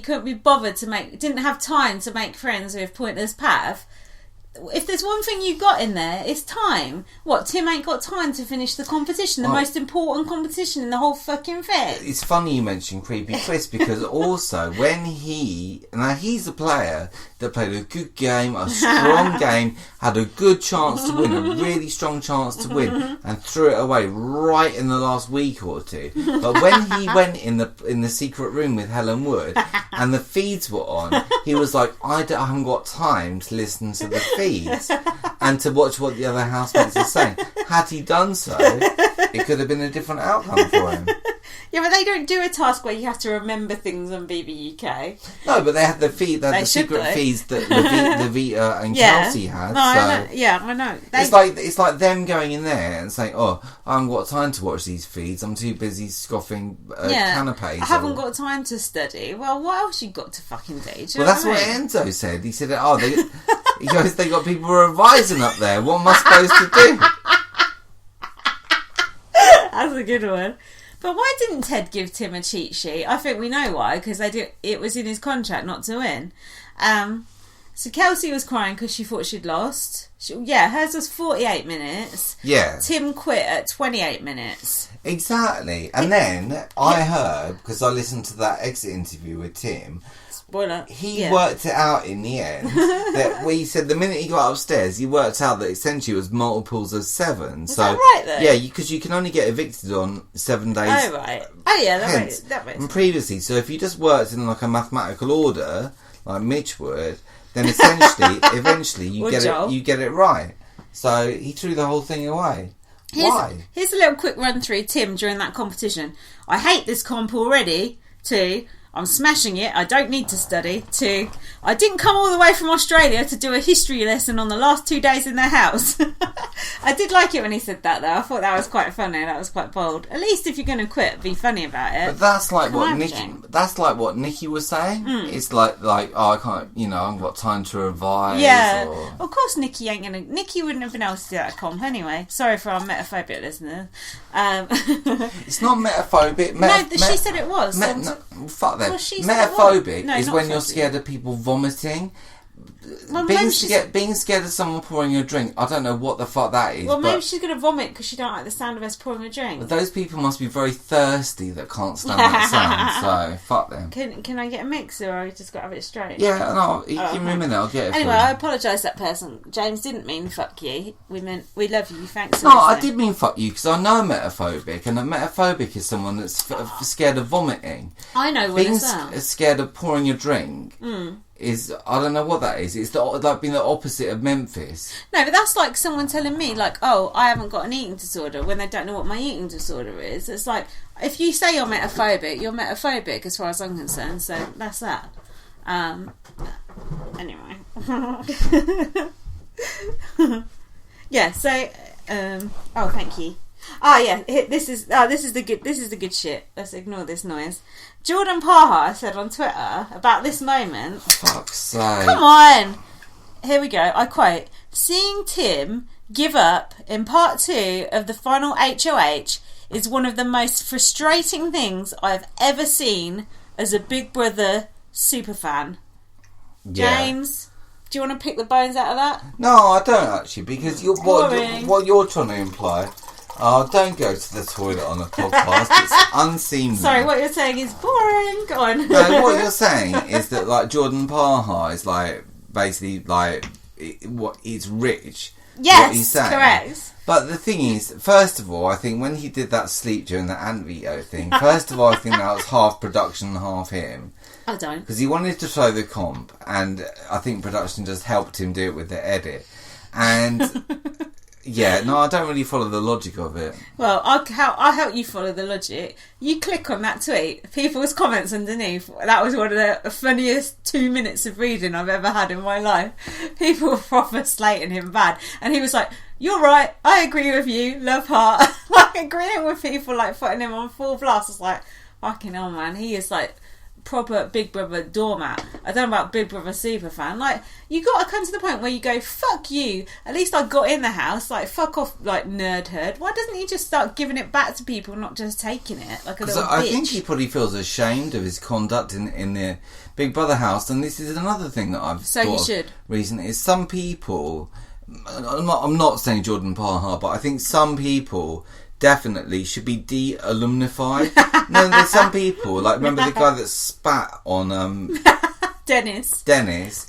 he couldn't be bothered didn't have time to make friends with Pointless Pav. If there's one thing you got in there, it's time. What, Tim ain't got time to finish the competition, the most important competition in the whole fucking thing? It's funny you mentioned Creepy Chris, because also when he's a player that played a good game, a strong game, had a good chance to win, a really strong chance to win, and threw it away right in the last week or two. But when he went in the secret room with Helen Wood and the feeds were on, he was like, I haven't got time to listen to the feeds and to watch what the other housemates are saying. Had he done so, it could have been a different outcome for him. Yeah, but they don't do a task where you have to remember things on BBUK. No, but they had the secret feeds that Levita and Kelsey had. No, I know. It's like them going in there and saying, "Oh, I haven't got time to watch these feeds. I'm too busy scoffing canapes. I haven't got time to study." Well, what else you got to fucking do? Well, that's what Enzo said. He said, he goes, they got people revising up there. What am I supposed to do? That's a good one. But why didn't Ted give Tim a cheat sheet? I think we know why, because it was in his contract not to win. So Kelsey was crying because she thought she'd lost. Hers was 48 minutes. Yeah. Tim quit at 28 minutes. Exactly. And then I heard, because I listened to that exit interview with Tim, he worked it out in the end that we said the minute he got upstairs, he worked out that essentially it was multiples of 7. Is that right, though? Yeah, because you can only get evicted on 7 days. Oh, right. Oh, yeah, that makes and previously, so if you just worked in like a mathematical order, like Mitch would, then eventually you get it right. So he threw the whole thing away. Why? Here's a little quick run through Tim during that competition. I hate this comp already. 2, I'm smashing it. I don't need to study. 2, I didn't come all the way from Australia to do a history lesson on the last 2 days in their house. I did like it when he said that, though. I thought that was quite funny. That was quite bold. At least if you're going to quit, be funny about it. But that's like what Nikki was saying. It's like I can't, I haven't got time to revise. Yeah. Of course Nikki wouldn't have been able to do that comp anyway. Sorry for our metaphobic listeners. It's not metaphobic. She said it was. Fuck that. Well, metaphobic is when you're scared of people vomiting. Well, being scared of someone pouring a drink, I don't know what the fuck that is. Well, maybe she's going to vomit because she don't like the sound of us pouring a drink. But those people must be very thirsty that can't stand that sound, so fuck them. Can I get a mix, or I just got to have it straight? Yeah, no, give me a minute, I'll get it. Anyway, I apologise to that person. James didn't mean fuck you. We meant we love you. Thanks. No, I did mean fuck you because I know metaphobic, and a metaphobic is someone that's scared of vomiting. I know what it's that. Being scared of pouring a drink. Is, I don't know what that is. It's like being the opposite of Memphis. No, but that's like someone telling me, like, oh, I haven't got an eating disorder, when they don't know what my eating disorder is. It's like, if you say you're metaphobic as far as I'm concerned, so that's that. Anyway. Yeah, so, oh, thank you. This is the good shit. Let's ignore this noise. Jordan Parha said on Twitter about this moment. Fuck's sake. Come on. Here we go. I quote, "Seeing Tim give up in part 2 of the final HOH is one of the most frustrating things I've ever seen as a Big Brother superfan." Yeah. James, do you want to pick the bones out of that? No, I don't actually, because what you're trying to imply. Oh, don't go to the toilet on a podcast. It's unseemly. Sorry, what you're saying is boring. Go on. No, what you're saying is that like Jordan Parha is like basically like it's rich. Yes, what he's saying. Correct. But the thing is, first of all, I think when he did that sleep during the Ant Veto thing, first of all, I think that was half production and half him. I don't. Because he wanted to show the comp, and I think production just helped him do it with the edit. And yeah, no, I don't really follow the logic of it. Well, I'll help you follow the logic. You click on that tweet, people's comments underneath. That was one of the funniest 2 minutes of reading I've ever had in my life. People were proper slating him bad. And he was like, "You're right, I agree with you, love heart." Like agreeing with people, like putting him on full blast. It's like, fucking hell, man. He is like proper Big Brother doormat. I don't know about Big Brother superfan. Like, you got to come to the point where you go, fuck you. At least I got in the house. Like, fuck off, like, nerd herd. Why doesn't he just start giving it back to people, not just taking it like a little bitch? I think he probably feels ashamed of his conduct in the Big Brother house. And this is another thing that I've thought of recently, is some people... I'm not saying Jordan Parha, but I think some people definitely should be de-alumnified. No, there's some people, like, remember the guy that spat on Dennis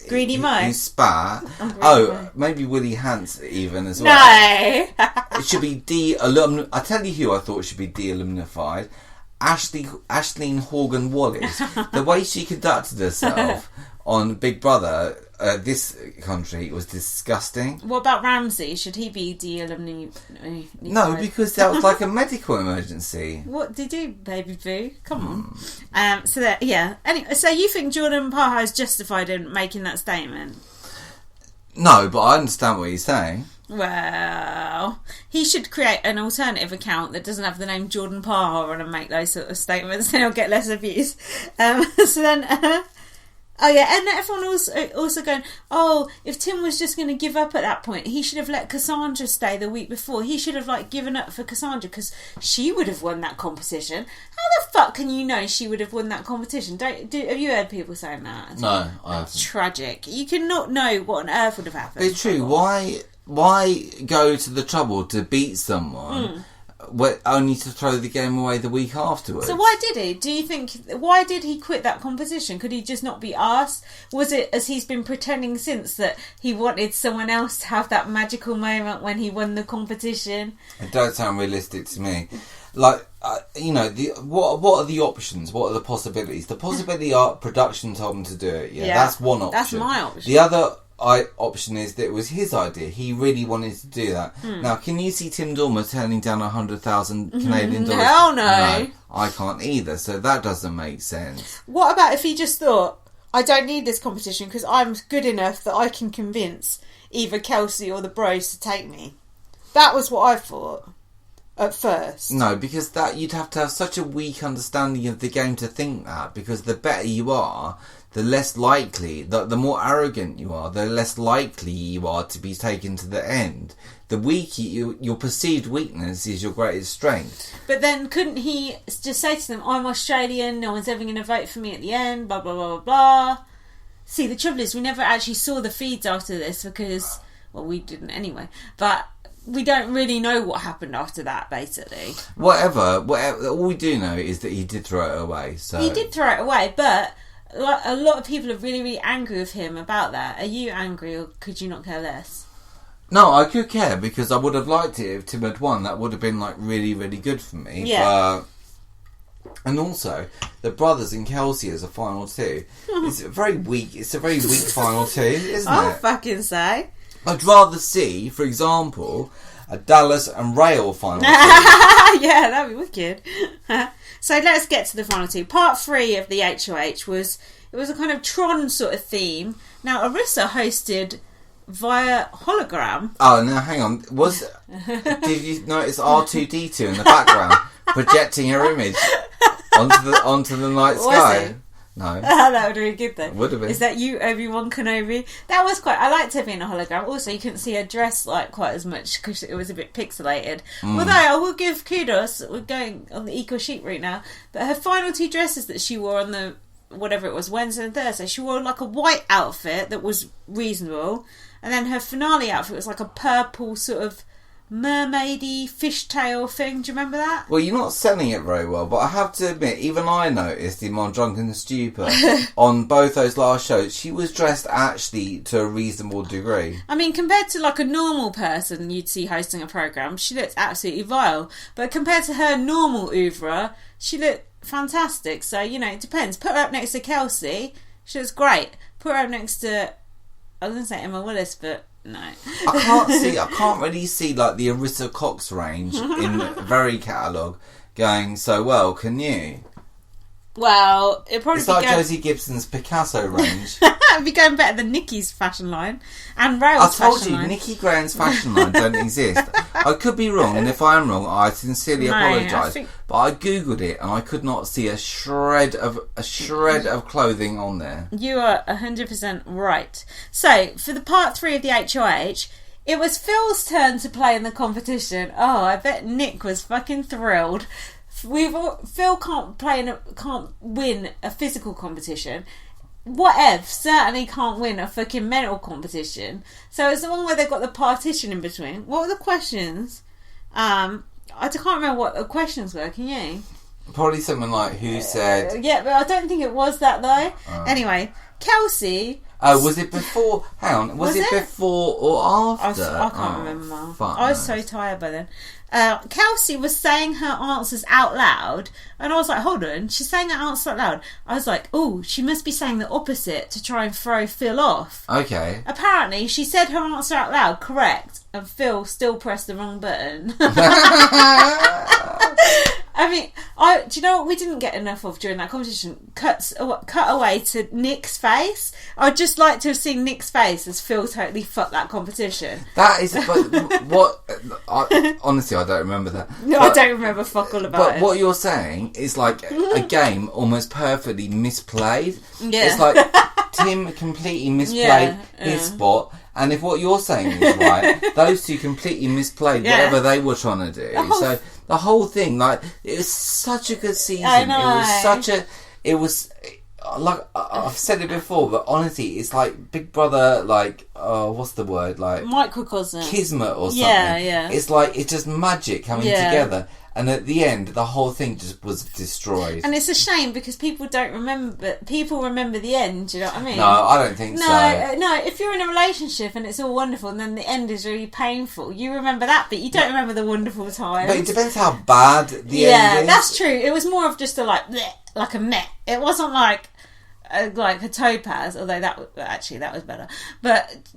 Greedy Mo, who spat. Maybe Willie Hance even as well. No. It should be de-alumnified. I tell you who I thought should be de-alumnified. Ashleen Horgan Wallace. The way she conducted herself on Big Brother, this country, was disgusting. What about Ramsey? Should he be de-alumnified? No, because that was like a medical emergency. What did he do, baby boo? Come on. Anyway, so you think Jordan Parha is justified in making that statement? No, but I understand what he's saying. Well, he should create an alternative account that doesn't have the name Jordan Parha on and make those sort of statements, then he'll get less abuse. And everyone also going, if Tim was just going to give up at that point, he should have let Cassandra stay the week before. He should have, like, given up for Cassandra because she would have won that competition. How the fuck can you know she would have won that competition? Have you heard people saying that? No, I haven't. Tragic. You cannot know what on earth would have happened. It's true. Why go to the trouble to beat someone only to throw the game away the week afterwards? So why did he? Do you think, why did he quit that competition? Could he just not be asked? Was it, as he's been pretending since, that he wanted someone else to have that magical moment when he won the competition? It don't sound realistic to me. Like, what are the options? What are the possibilities? The possibility are production told him to do it. Yeah, that's one option. That's my option. The other option is that it was his idea. He really wanted to do that. Now, can you see Tim Dormer turning down 100,000 Canadian dollars? Hell no. I can't either, so that doesn't make sense. What about if he just thought, I don't need this competition because I'm good enough that I can convince either Kelsey or the bros to take me? That was what I thought at first. No, because that you'd have to have such a weak understanding of the game to think that, because the better you are, the less likely, the more arrogant you are, the less likely you are to be taken to the end. The weaker your perceived weakness is your greatest strength. But then couldn't he just say to them, I'm Australian, no one's ever going to vote for me at the end, blah, blah, blah, blah, blah. See, the trouble is we never actually saw the feeds after this because, well, we didn't anyway, but we don't really know what happened after that, basically. Whatever, all we do know is that he did throw it away. So he did throw it away, but a lot of people are really, really angry with him about that. Are you angry, or could you not care less? No, I could care, because I would have liked it if Tim had won. That would have been, like, really, really good for me. Yeah. And also, the brothers and Kelsey as a final two. It's a very weak final two, isn't it? I'll fucking say. I'd rather see, for example, a Dallas and Rail final two. Yeah, that'd be wicked. So let's get to the final two. Part 3 of the HOH was a kind of Tron sort of theme. Now, Arissa hosted via hologram. Oh, now hang on. Did you notice R2-D2 in the background projecting her image onto the night sky? No. That would have been good though. Would have been. Is that you, Obi-Wan Kenobi? That was quite... I liked her being a hologram. Also, you couldn't see her dress like quite as much because it was a bit pixelated. Although, I will give kudos. We're going on the eco chic route now. But her final 2 dresses that she wore on the... whatever it was, Wednesday and Thursday, she wore like a white outfit that was reasonable. And then her finale outfit was like a purple sort of mermaidy fishtail thing. Do you remember that? Well, you're not selling it very well, but I have to admit, even I noticed in my drunken stupor on both those last shows, she was dressed actually to a reasonable degree. I mean, compared to like a normal person you'd see hosting a programme, she looked absolutely vile. But compared to her normal oeuvre, she looked fantastic. So, it depends. Put her up next to Kelsey, she looks great. Put her up next to, I was going to say Emma Willis, but no. I can't really see like the Arissa Cox range in Very catalogue going so well, can you? Well, it'd probably It's like Josie Gibson's Picasso range. It'd be going better than Nikki's fashion line and Rail's fashion line. I told you, Nikki Graham's fashion line don't exist. I could be wrong, and if I am wrong, I sincerely apologise. But I googled it, and I could not see a shred of clothing on there. You are 100% right. So, for the part 3 of the HOH, it was Phil's turn to play in the competition. Oh, I bet Nick was fucking thrilled. Phil can't win a physical competition. Whatevs certainly can't win a fucking mental competition. So it's the one where they've got the partition in between. What were the questions? I can't remember what the questions were. Can you? Probably something like who said. Yeah, but I don't think it was that though. Anyway, Kelsey. Oh, was it before? Hang on, was it before or after? I can't remember. I was so tired by then. Kelsey was saying her answers out loud, and I was like, hold on, she's saying her answers out loud. I was like, oh, she must be saying the opposite to try and throw Phil off. Okay. Apparently, she said her answer out loud, correct, and Phil still pressed the wrong button. I mean, do you know what we didn't get enough of during that competition? Cut away to Nick's face. I'd just like to have seen Nick's face as Phil totally fucked that competition. That is honestly, I don't remember that. No, I don't remember fuck all about it. But what you're saying is like a game almost perfectly misplayed. Yeah. It's like Tim completely misplayed his spot. And if what you're saying is right, those two completely misplayed whatever they were trying to do. So the whole thing, like, it was such a good season. I know. It was like, I've said it before, but honestly, it's like Big Brother, like, what's the word? Like, microcosm. Kismet or something. Yeah. It's like, it's just magic coming together. And at the end, the whole thing just was destroyed. And it's a shame because people don't remember. People remember the end. Do you know what I mean? No, I don't think so. No. If you're in a relationship and it's all wonderful, and then the end is really painful, you remember that, but you don't remember the wonderful time. But it depends how bad the end is. Yeah, that's true. It was more of just a like a meh. It wasn't like a topaz, although that was better. But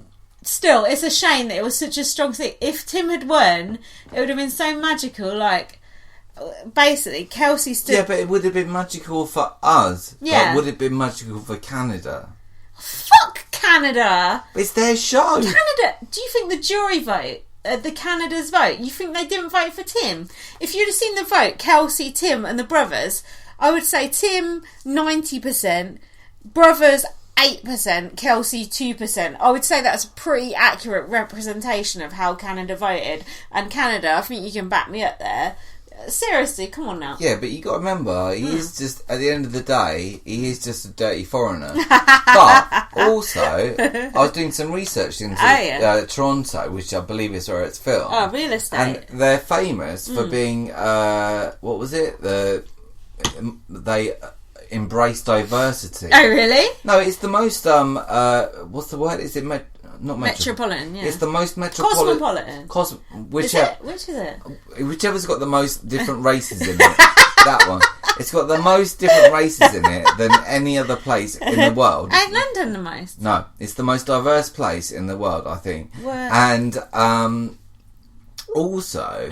still, it's a shame that it was such a strong thing. If Tim had won, it would have been so magical. Like, basically, Kelsey stood... Yeah, but it would have been magical for us. Yeah. But would it have been magical for Canada? Fuck Canada! It's their show. Canada! Do you think the jury vote, the Canada's vote, you think they didn't vote for Tim? If you'd have seen the vote, Kelsey, Tim and the brothers, I would say Tim 90%, brothers 8%, Kelsey 2%. I would say that's a pretty accurate representation of how Canada voted. And Canada, I think you can back me up there. Seriously, come on now. Yeah, but you got to remember, he is just, at the end of the day, he is just a dirty foreigner. But also, I was doing some research into Toronto, which I believe is where it's filmed. Oh, real estate. And they're famous for being, what was it? They embrace diversity. Oh, really? No, it's the most, what's the word? Is it not metropolitan? Yeah, it's the most metropolitan. Which is it? Whichever's got the most different races in it. That one. It's got the most different races in it than any other place in the world. Ain't London the most? No, it's the most diverse place in the world, I think. Where? And also,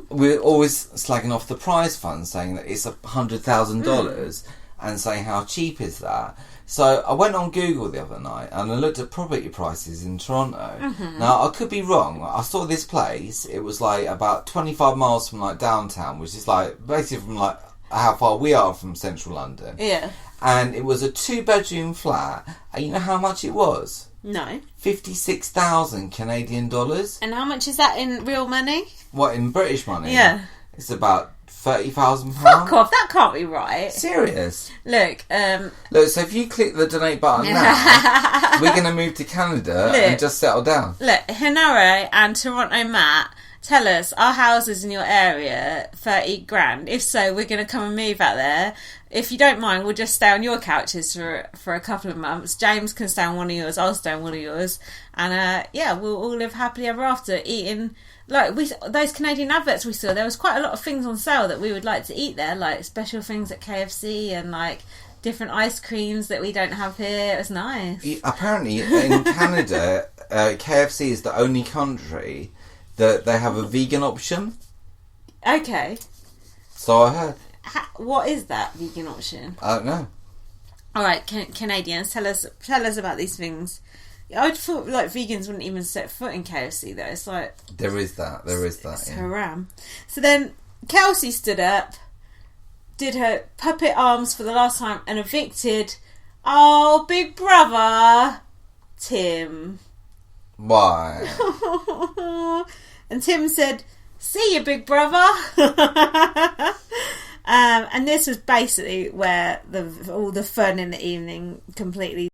we're always slagging off the prize fund, saying that it's $100,000 and saying how cheap is that. So I went on Google the other night and I looked at property prices in Toronto. Now, I could be wrong. I saw this place. It was like about 25 miles from like downtown, which is like basically from like how far we are from central London. Yeah. And it was a 2-bedroom flat. And you know how much it was? No. 56,000 Canadian dollars. And how much is that in real money? What, in British money? Yeah. It's about £30,000. Fuck off, that can't be right. Serious. Look, so if you click the donate button now, we're going to move to Canada and just settle down. Look, Hinare and Toronto Matt, tell us, are houses in your area 30 grand? If so, we're going to come and move out there. If you don't mind, we'll just stay on your couches for a couple of months. James can stay on one of yours, I'll stay on one of yours. And we'll all live happily ever after, eating... Like, those Canadian adverts we saw, there was quite a lot of things on sale that we would like to eat there, like special things at KFC and like different ice creams that we don't have here. It was nice. Apparently, in Canada, KFC is the only country that they have a vegan option. Okay. So I heard. What is that vegan option? I don't know. All right, Canadians, tell us about these things. I'd thought like vegans wouldn't even set foot in KFC though. It's like there is that. It's haram. So then Kelsey stood up, did her puppet arms for the last time, and evicted Big Brother Tim. Why? And Tim said, "See you, Big Brother." And this was basically where all the fun in the evening completely